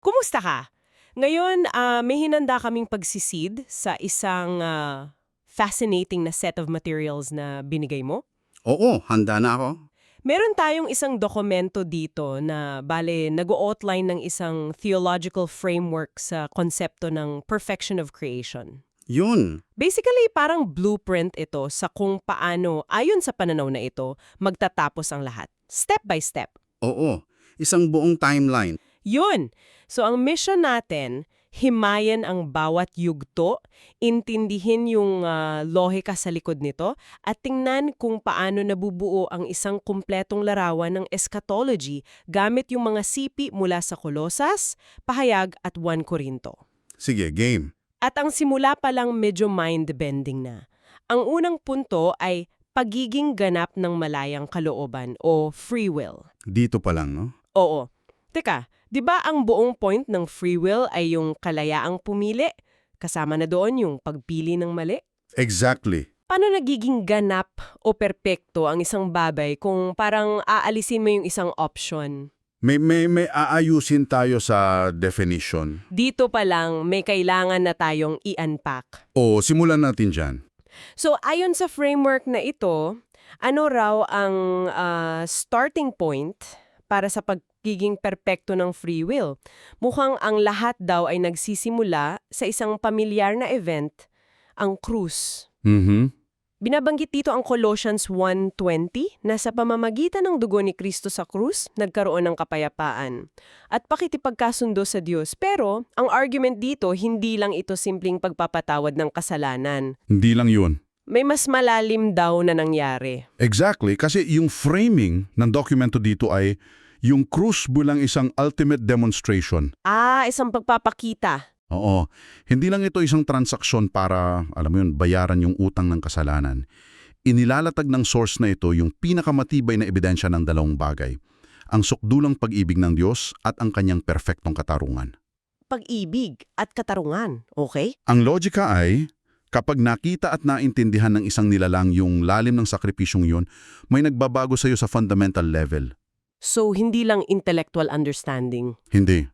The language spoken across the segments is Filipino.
Kumusta ka? Ngayon, may hinanda kaming pagsisid sa isang fascinating na set of materials na binigay mo. Oo, handa na ako. Meron tayong isang dokumento dito na bale nag-outline ng isang theological framework sa konsepto ng perfection of creation. Yun. Basically, parang blueprint ito sa kung paano, ayon sa pananaw na ito, magtatapos ang lahat. Step by step. Oo, isang buong timeline. Yun! So ang mission natin, himayin ang bawat yugto, intindihin yung lohika sa likod nito, at tingnan kung paano nabubuo ang isang kumpletong larawan ng eschatology gamit yung mga sipi mula sa Kolosas, Pahayag at 1 Corinto. Sige, game. At ang simula pa lang medyo mind-bending na. Ang unang punto ay pagiging ganap ng malayang kalooban o free will. Dito pa lang, no? Oo. Teka, di ba ang buong point ng free will ay yung kalayaang pumili? Kasama na doon yung pagpili ng mali? Exactly. Paano nagiging ganap o perpekto ang isang bagay kung parang aalisin mo yung isang option? May aayusin tayo sa definition. Dito pa lang may kailangan na tayong i-unpack. O, simulan natin dyan. So ayon sa framework na ito, ano raw ang starting point para sa pagiging perpekto ng free will? Mukhang ang lahat daw ay nagsisimula sa isang pamilyar na event, ang krus. Binabanggit dito ang Colossians 1:20 na sa pamamagitan ng dugo ni Kristo sa krus, nagkaroon ng kapayapaan at pakikipagkasundo sa Diyos. Pero ang argument dito, hindi lang ito simpleng pagpapatawad ng kasalanan. Hindi lang yun. May mas malalim daw na nangyari. Exactly, kasi yung framing ng dokumento dito ay yung krus bilang isang ultimate demonstration. Isang pagpapakita. Oo, hindi lang ito isang transaksyon para, alam mo yun, bayaran yung utang ng kasalanan. Inilalatag ng source na ito yung pinakamatibay na ebidensya ng dalawang bagay. Ang sukdulang pag-ibig ng Diyos at ang kanyang perpektong katarungan. Pag-ibig at katarungan, okay? Ang logika ay, kapag nakita at naintindihan ng isang nilalang yung lalim ng sakripisyong yun, may nagbabago sa iyo sa fundamental level. So, hindi lang intellectual understanding. Hindi.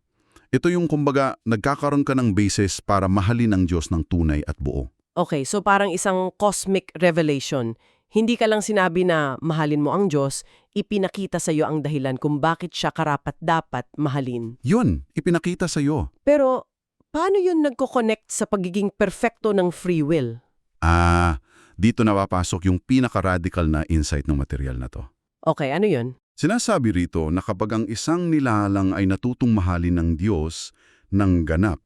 Ito yung kumbaga, nagkakaroon ka ng basis para mahalin ng Diyos ng tunay at buo. Okay, so parang isang cosmic revelation. Hindi ka lang sinabi na mahalin mo ang Diyos, ipinakita sa iyo ang dahilan kung bakit siya karapat-dapat mahalin. Yun, ipinakita sa iyo. Pero, paano yun nagko-connect sa pagiging perfecto ng free will? Dito napapasok yung pinaka-radical na insight ng material na to. Okay, ano yun? Sinasabi rito na kapag ang isang nilalang ay natutong mahalin ng Diyos ng ganap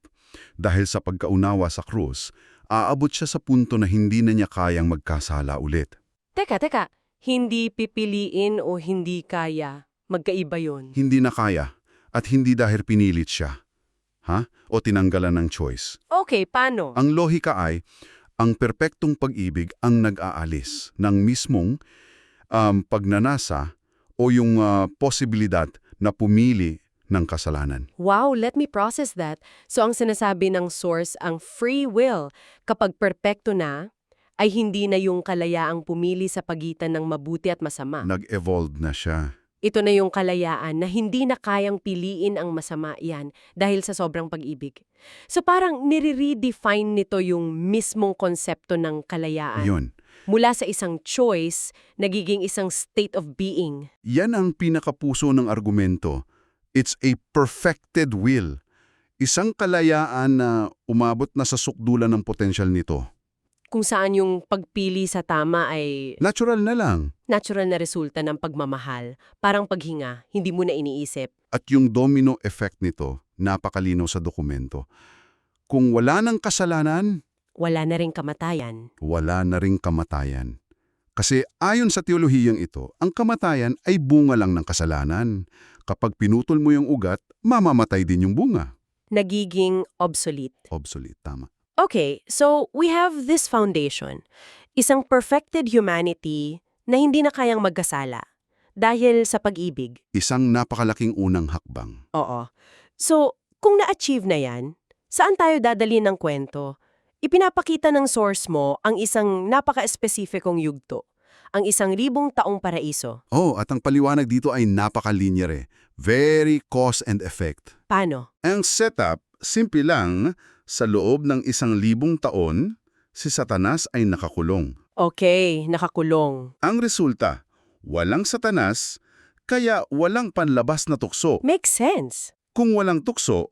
dahil sa pagkaunawa sa krus, aabot siya sa punto na hindi na niya kayang magkasala ulit. Teka. Hindi pipiliin o hindi kaya. Magkaiba yun. Hindi na kaya at hindi dahil pinilit siya. O tinanggalan ng choice. Okay, paano? Ang lohika ay, ang perpektong pag-ibig ang nag-aalis ng mismong pagnanasa o yung posibilidad na pumili ng kasalanan. Wow, let me process that. So ang sinasabi ng source, ang free will, kapag perpekto na, ay hindi na yung kalayaang pumili sa pagitan ng mabuti at masama. Nag-evolve na siya. Ito na yung kalayaan na hindi na kayang piliin ang masama yan dahil sa sobrang pag-ibig. So parang nire-redefine nito yung mismong konsepto ng kalayaan. Yun. Mula sa isang choice, nagiging isang state of being. Yan ang pinakapuso ng argumento. It's a perfected will. Isang kalayaan na umabot na sa sukdulan ng potensyal nito. Kung saan yung pagpili sa tama ay Natural na lang. natural na resulta ng pagmamahal, parang paghinga, hindi mo na iniisip. At yung domino effect nito, napakalinaw sa dokumento. Kung wala ng kasalanan, Wala na ring kamatayan. wala na ring kamatayan. Kasi ayon sa teolohiyang ito, ang kamatayan ay bunga lang ng kasalanan. Kapag pinutol mo yung ugat, mamamatay din yung bunga. Nagiging obsolete. Obsolete, tama. Okay, so we have this foundation. Isang perfected humanity na hindi na kayang magkasala dahil sa pag-ibig. Isang napakalaking unang hakbang. Oo. So, kung na-achieve na yan, saan tayo dadalhin ng kwento? Ipinapakita ng source mo ang isang napaka-espesipikong yugto, ang 1,000 taong paraiso. At ang paliwanag dito ay napaka-linear eh. Very cause and effect. Paano? Ang setup, simple lang, sa loob ng 1,000 taon, si Satanas ay nakakulong. Okay, nakakulong. Ang resulta, walang Satanas, kaya walang panlabas na tukso. Makes sense. Kung walang tukso,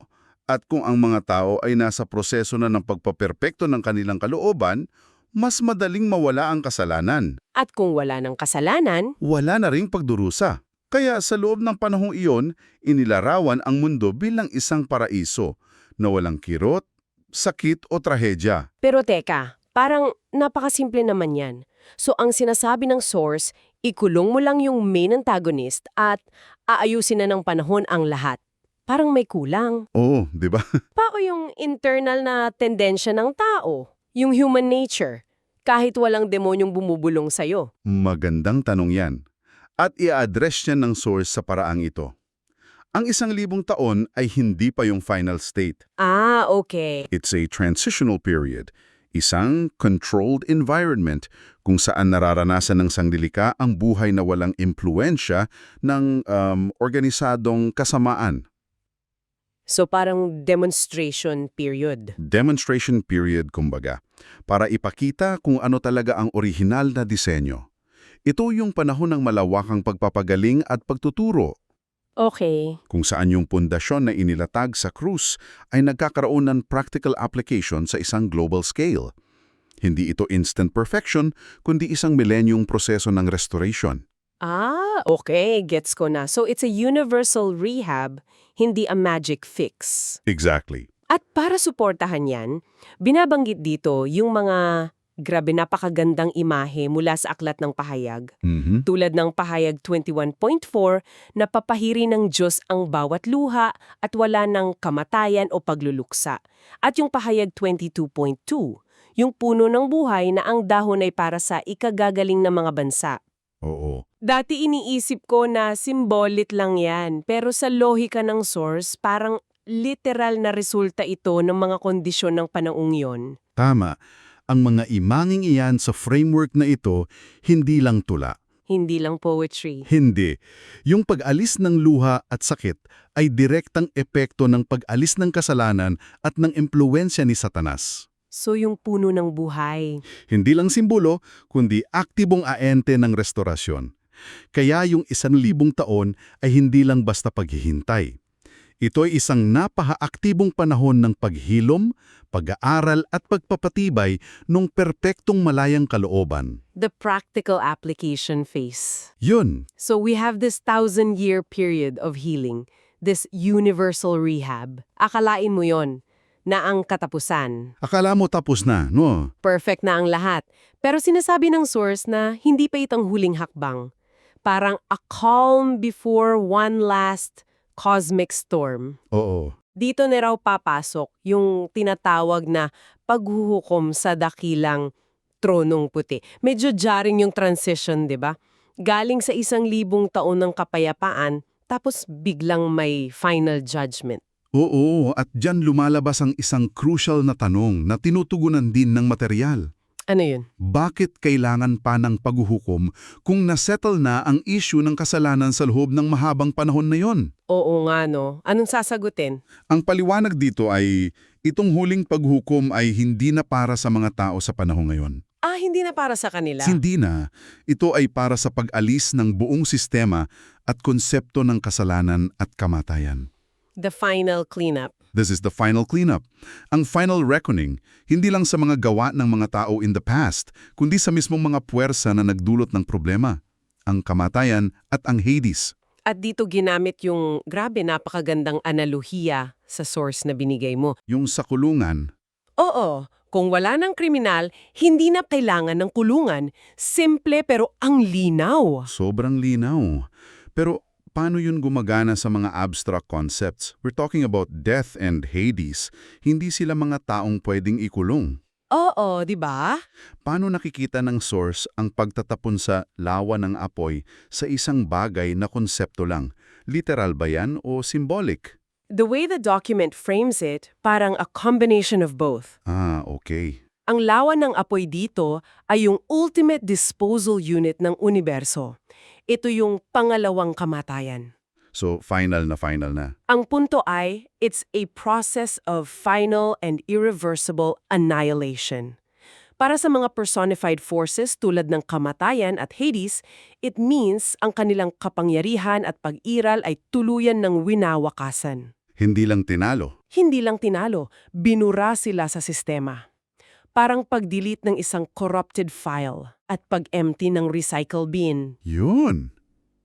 at kung ang mga tao ay nasa proseso na ng pagpaperpekto ng kanilang kalooban, mas madaling mawala ang kasalanan. At kung wala ng kasalanan, Wala na ring pagdurusa. Kaya sa loob ng panahong iyon, inilarawan ang mundo bilang isang paraiso na walang kirot, sakit o trahedya. pero teka, parang napakasimple naman yan. So ang sinasabi ng source, ikulong mo lang yung main antagonist at aayusin na ng panahon ang lahat. Parang may kulang. Oo, di ba? Pao yung internal na tendensya ng tao, yung human nature, kahit walang demonyong bumubulong sa'yo. Magandang tanong yan. At i-address niya ng source sa paraang ito. Ang 1,000 taon ay hindi pa yung final state. Ah, okay. It's a transitional period. Isang controlled environment kung saan nararanasan ng sangdilika ang buhay na walang impluensya ng organisadong kasamaan. So parang demonstration period. Demonstration period, kumbaga, para ipakita kung ano talaga ang orihinal na disenyo. Ito yung panahon ng malawakang pagpapagaling at pagtuturo, Okay. kung saan yung pundasyon na inilatag sa krus ay nagkakaroon ng practical application sa isang global scale. Hindi ito instant perfection, kundi isang milenyong proseso ng restoration. Ah, okay. Gets ko na. So it's a universal rehab, hindi a magic fix. Exactly. At para suportahan yan, binabanggit dito yung mga grabe napakagandang imahe mula sa aklat ng pahayag. Mhm. Tulad ng pahayag 21.4 na papahiri ng Diyos ang bawat luha at wala ng kamatayan o pagluluksa. At yung pahayag 22.2, yung puno ng buhay na ang dahon ay para sa ikagagaling ng mga bansa. Oo. Dati iniisip ko na simbolit lang yan, pero sa lohika ng source, parang literal na resulta ito ng mga kondisyon ng panahong yon. Tama. Ang mga imanging iyan sa framework na ito, hindi lang tula. Hindi lang poetry. Hindi. Yung pag-alis ng luha at sakit ay direktang epekto ng pag-alis ng kasalanan at ng impluensya ni Satanas. So yung puno ng buhay. Hindi lang simbolo, kundi aktibong aente ng restorasyon. Kaya yung 1,000 taon ay hindi lang basta paghihintay. Ito'y isang napaka-aktibong panahon ng paghilom, pag-aaral at pagpapatibay ng perpektong malayang kalooban. The practical application phase. Yun, So we have this 1,000-year period of healing, this universal rehab. Akalain mo yon na ang katapusan. akala mo tapos na, no? Perfect na ang lahat. Pero sinasabi ng source na hindi pa itong huling hakbang. Parang a calm before one last cosmic storm. Oo. Dito na raw papasok yung tinatawag na paghuhukom sa dakilang tronong puti. Medyo jarring yung transition, di ba? Galing sa 1,000 taon ng kapayapaan, tapos biglang may final judgment. Oo, at dyan lumalabas ang isang crucial na tanong na tinutugunan din ng material. Ano yun? Bakit kailangan pa ng paghuhukom kung nasettle na ang issue ng kasalanan sa loob ng mahabang panahon na yon? Oo nga no. Anong sasagutin? Ang paliwanag dito ay itong huling paghukom ay hindi na para sa mga tao sa panahon ngayon. Ah, hindi na para sa kanila? Hindi na. Ito ay para sa pag-alis ng buong sistema at konsepto ng kasalanan at kamatayan. The final cleanup. This is the final cleanup. Ang final reckoning, hindi lang sa mga gawa ng mga tao in the past, kundi sa mismong mga puwersa na nagdulot ng problema, ang kamatayan at ang Hades. At dito ginamit yung grabe napakagandang analohiya sa source na binigay mo. Yung sa kulungan, Oo, kung wala ng kriminal, hindi na kailangan ng kulungan. Simple pero ang linaw. sobrang linaw. Pero paano yun gumagana sa mga abstract concepts? We're talking about death and Hades. Hindi sila mga taong pwedeng ikulong. Oo, di ba? Paano nakikita ng source ang pagtatapon sa lawa ng apoy sa isang bagay na konsepto lang? Literal ba yan o symbolic? The way the document frames it, parang a combination of both. Ah, okay. Ang lawa ng apoy dito ay yung ultimate disposal unit ng universo. Ito yung pangalawang kamatayan. So, final na. Ang punto ay, it's a process of final and irreversible annihilation. Para sa mga personified forces tulad ng kamatayan at Hades, it means ang kanilang kapangyarihan at pag-iral ay tuluyan ng winawakasan. Hindi lang tinalo. Hindi lang tinalo, binura sila sa sistema. Parang pag-delete ng isang corrupted file at pag-empty ng recycle bin. Yun.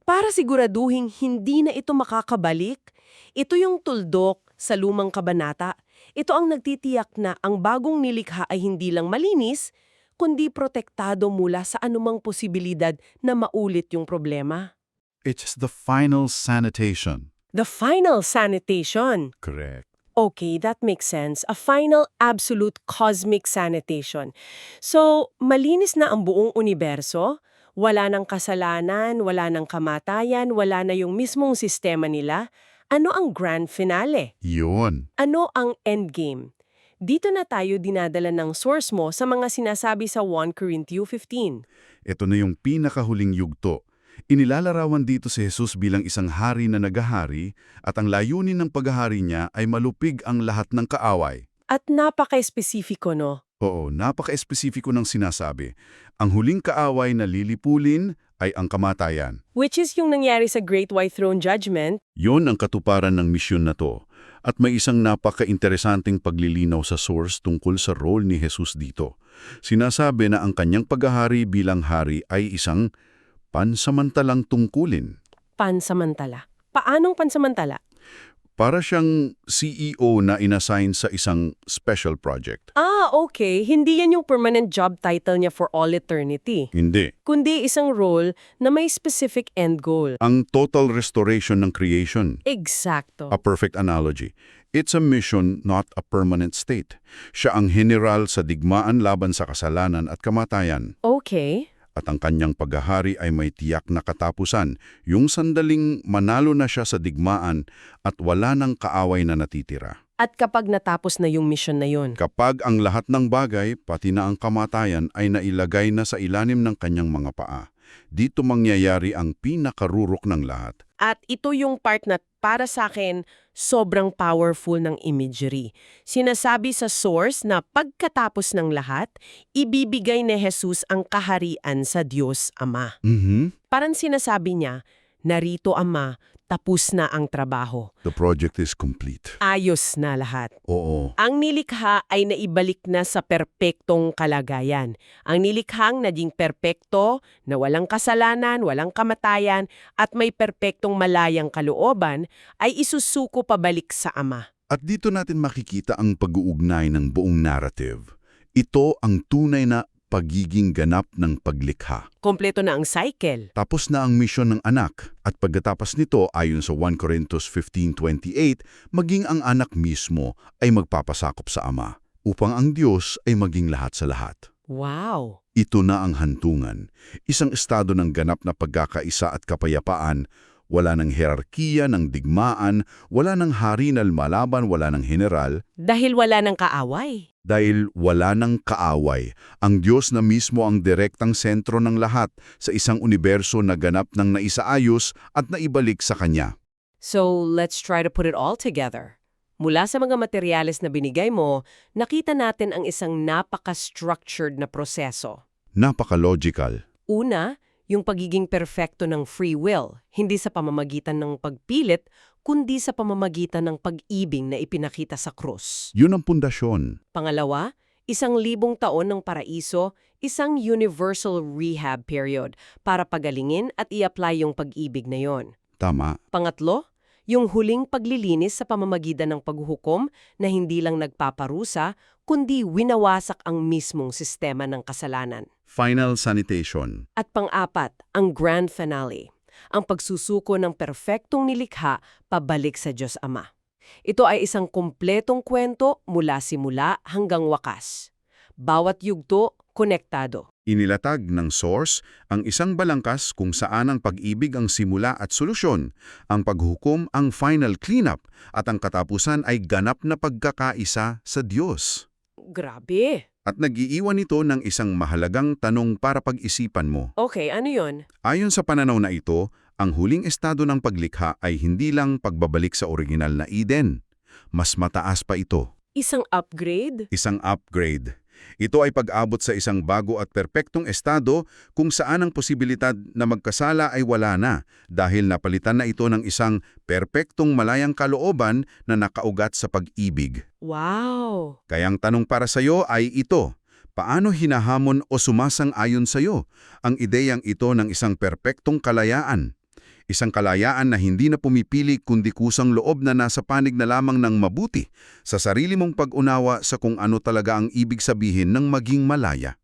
Para siguraduhin hindi na ito makakabalik, ito yung tuldok sa lumang kabanata. Ito ang nagtitiyak na ang bagong nilikha ay hindi lang malinis, kundi protektado mula sa anumang posibilidad na maulit yung problema. It's the final sanitation. The final sanitation. Correct. Okay, that makes sense. A final absolute cosmic sanitation. So, malinis na ang buong universo, wala nang kasalanan, wala nang kamatayan, wala na yung mismong sistema nila. Ano ang grand finale? Yun. Ano ang endgame? Dito na tayo dinadala ng source mo sa mga sinasabi sa 1 Corinthians 15. Ito na yung pinakahuling yugto. Inilalarawan dito si Jesus bilang isang hari na nagahari at ang layunin ng paghahari niya ay malupig ang lahat ng kaaway. At napaka-espesifiko, no? Oo, napaka-espesifiko ng sinasabi. Ang huling kaaway na lilipulin ay ang kamatayan. Which is yung nangyari sa Great White Throne Judgment. Yun ang katuparan ng misyon na to. At may isang napaka-interesanting paglilinaw sa source tungkol sa role ni Jesus dito. Sinasabi na ang kanyang paghahari bilang hari ay isang pansamantalang tungkulin. Pansamantala. Paanong pansamantala? Para siyang CEO na inassign sa isang special project. Okay. Hindi yan yung permanent job title niya for all eternity. Hindi. Kundi isang role na may specific end goal. Ang total restoration ng creation. Eksakto. A perfect analogy. It's a mission, not a permanent state. Siya ang general sa digmaan laban sa kasalanan at kamatayan. Okay. At ang kanyang paghahari ay may tiyak na katapusan, yung sandaling manalo na siya sa digmaan at wala nang kaaway na natitira. At kapag natapos na yung mission na yun, Kapag ang lahat ng bagay, pati na ang kamatayan, ay nailagay na sa ilalim ng kanyang mga paa, dito mangyayari ang pinakarurok ng lahat. at ito yung part na para sa akin sobrang powerful ng imagery. Sinasabi sa source na pagkatapos ng lahat, ibibigay ni Jesus ang kaharian sa Diyos Ama. Parang sinasabi niya, narito Ama, tapos na ang trabaho. The project is complete. Ayos na lahat. Oo. Ang nilikha ay naibalik na sa perpektong kalagayan. Ang nilikhang naging perpekto, na walang kasalanan, walang kamatayan, at may perpektong malayang kalooban, ay isusuko pabalik sa Ama. At dito natin makikita ang pag-uugnay ng buong narrative. Ito ang tunay na pagiging ganap ng paglikha. Kompleto na ang cycle. Tapos na ang misyon ng anak at pagkatapos nito ayon sa 1 Corinthians 15:28, maging ang anak mismo ay magpapasakop sa Ama upang ang Diyos ay maging lahat sa lahat. Wow! Ito na ang hantungan, isang estado ng ganap na pagkakaisa at kapayapaan. Wala ng hierarkiya, ng digmaan, wala ng hari na lumalaban, wala ng general. Dahil wala ng kaaway. Dahil wala ng kaaway, ang Diyos na mismo ang direktang sentro ng lahat sa isang universo na ganap ng naisaayos at naibalik sa Kanya. So, let's try to put it all together. Mula sa mga materyales na binigay mo, nakita natin ang isang napaka-structured na proseso. Napaka-logical. Una, yung pagiging perfecto ng free will, hindi sa pamamagitan ng pagpilit, kundi sa pamamagitan ng pag-ibig na ipinakita sa krus. Yun ang pundasyon. Pangalawa, 1,000 taon ng paraiso, isang universal rehab period para pagalingin at i-apply yung pag-ibig na yon. Tama. Pangatlo, yung huling paglilinis sa pamamagitan ng paghuhukom na hindi lang nagpaparusa, kundi winawasak ang mismong sistema ng kasalanan. Final sanitation. At pang-apat, ang grand finale, ang pagsusuko ng perpektong nilikha pabalik sa Diyos Ama. Ito ay isang kumpletong kwento mula simula hanggang wakas. Bawat yugto, konektado. Inilatag ng source ang isang balangkas kung saan ang pag-ibig ang simula at solusyon, ang paghukom ang final cleanup, at ang katapusan ay ganap na pagkakaisa sa Diyos. Grabe! At nag-iiwan ito ng isang mahalagang tanong para pag-isipan mo. Okay, ano yon? Ayon sa pananaw na ito, Ang huling estado ng paglikha ay hindi lang pagbabalik sa original na Eden. Mas mataas pa ito. Isang upgrade? Isang upgrade. Ito ay pag-abot sa isang bago at perpektong estado kung saan ang posibilidad na magkasala ay wala na dahil napalitan na ito ng isang perpektong malayang kalooban na nakaugat sa pag-ibig. Wow! Kaya ang tanong para sa iyo ay ito, paano hinahamon o sumasang-ayon sa iyo ang ideyang ito ng isang perpektong kalayaan? Isang kalayaan na hindi na pumipili kundi kusang loob na nasa panig na lamang ng mabuti sa sarili mong pag-unawa sa kung ano talaga ang ibig sabihin ng maging malaya.